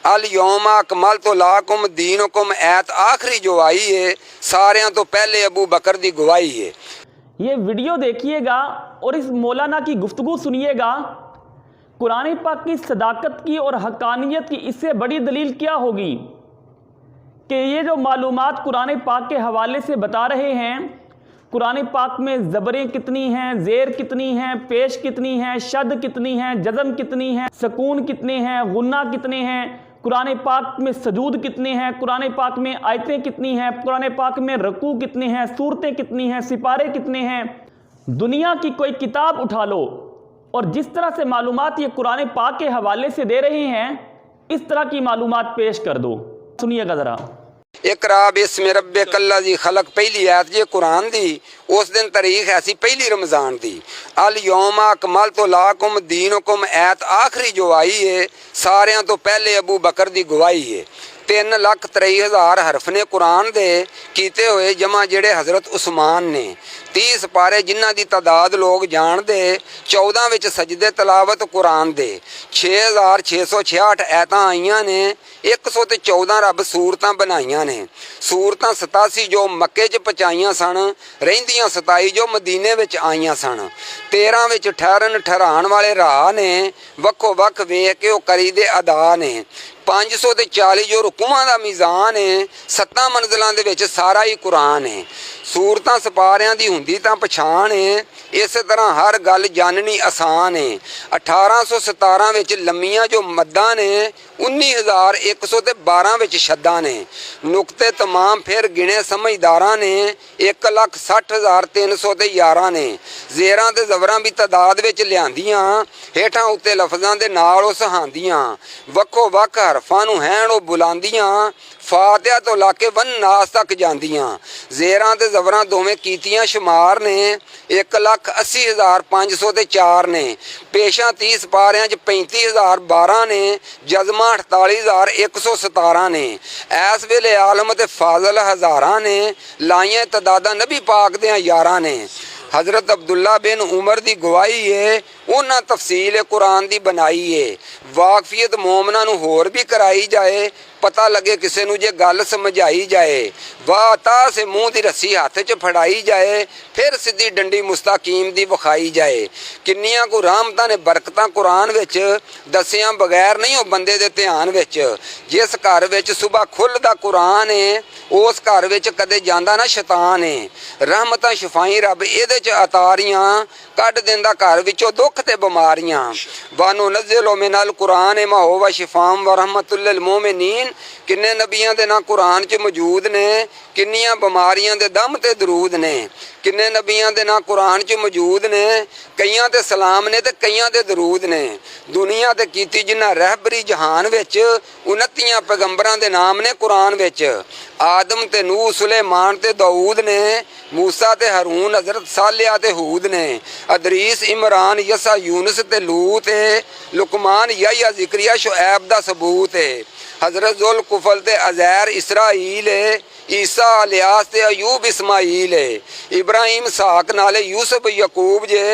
अल यौमा अकमलतु लकुम दीनुकुम ऐत आखिरी जो आई है सारियां तो पहले अबू बकर दी गवाही है। ये वीडियो देखिएगा और इस मौलाना की गुफ्तगू सुनिएगा। कुरान पाक की सदाकत की और हक़ानियत की इससे बड़ी दलील क्या होगी कि ये जो मालूमात कुरान पाक के हवाले से बता रहे हैं, कुरान पाक में ज़बरें कितनी हैं, ज़ेर कितनी हैं, पेश कितनी हैं, शद कितनी हैं, जज़म कितनी हैं, सकून कितने हैं, गुन्ना कितने हैं, कुरान पाक में सजूद कितने हैं, कुरान पाक में आयतें कितनी हैं, कुरान पाक में रकू कितने हैं, सूरतें कितनी हैं, सिपारे कितने हैं। दुनिया की कोई किताब उठा लो और जिस तरह से मालूमात ये कुरान पाक के हवाले से दे रहे हैं, इस तरह की मालूमात पेश कर दो। सुनिएगा ज़रा। इकरा बिस्मि रब्बिकल्लज़ी खलक पहली आयत जे कुरान दी उस दिन तारीख ऐसी पहली रमज़ान दी। अल यौमा अकमलतु लकुम दीनुकुम ऐत आखिरी जो आई है सारियां तो पहले अबू बकर दी गवाही है। 3,23,000 हरफ ने कुरान दे कीते हुए जमा जेड़े हज़रत उस्मान ने 30 सिपारे जिन्हां दी तादाद लोग जान दे 14 विच सजदे तलावत कुरान दे 6,666 ऐतां आईयां ने 114 रब सूरतां बनाईयां ने। सूरतां 87 जो मक्के च पहुंचाईयां सन, रहिंदियां 27 जो मदीने विच आईयां सन। 13 विच ठहराण वाले राह ने वक्खो वक्ख वेख के ओ करी दे अदा ने। 540 जो रुकूआं दा मीज़ान है, 7 मंजिलां दे विच सारा ही कुरान है। सूरतां सिपारियां दी हुंदी तां पछाण है, इस तरह हर गल जाननी आसान है। 1817 विच लम्मियां जो मद्दां ने 19,112 विच शद्दां ने। नुक्ते तमाम फिर गिने समझदारां ने 1,60,311 ने। ज़ेरां ते ज़बरां भी तादाद विच लिआंदियां हेठां उत्ते लफ्ज़ां दे नाल ओ सहांदियां वक्खो वक्ख हरफां नूं हैण ओ बुलांदियां फातिहा तो लाके वन नास तक जांदियां। ज़ेरां ते ज़बरां दोवें कीतियां शुमार ने 1,80,504 ने। पेशां 30 सिपारियां च 35,012 ने। जज़मां 48,117 ने। इस वेले आलम ते फाजल हज़ारां ने। लाइयां तदादां नबी पाक दियां यारां ने। हज़रत अब्दुल्ला बिन उमर दी गवाही है, उन्हां तफसील कुरान दी बनाई है। वाकफियत मोमना नूं होर भी कराई जाए, पता लगे किसी नूं जे गल समझाई जाए। वाह ता से मूँह दी रस्सी हथ च फड़ाई जाए, फिर सीधी डंडी मुस्ताकीम दी विखाई जाए। किन्नियां को रहमतां ने बरकतां कुरान विच दसियां बगैर नहीं हो बंदे दे ध्यान विच। जिस घर विच सुबह खुलदा कुरान है, उस घर विच कदे जांदा ना शैतान है। रहमतां शफाई रब इहदे च अतारियां कढ दिंदा घर विचों दुख ते बीमारियां। वानो नज़िलो मिनल कुरान मा हुवा शिफाम व रहमतुल लिल मोमिनीन। किन्ने नबियां दे ना कुरान च मौजूद ने, किन्नियां बीमारियां दे दम ते दरूद ने। किन्ने नबियां दे ना कुरान च मौजूद ने, कईयां ते सलाम ने ते कईयां दे दरूद ने। दुनिया ते कीती जिन्हां रहबरी जहान विच 29 पैगंबरां दे नाम ने कुरान विच। आदम ते नूह सुलेमान ते दाऊद ने। मूसा ते हारून हज़रत सालिया ते हूद ने। अदरीस इमरान यसा यूनुस ते लूत है। लुकमान यहया ज़िक्रिया शुएब दा सबूत है। हज़रत ज़ुल्कुफ़ल ते अज़ैर इसराइल है। ईसा इलियास ते अयूब इस्माइल है। इब्राहिम इसहाक नाले यूसुफ यकूब जे।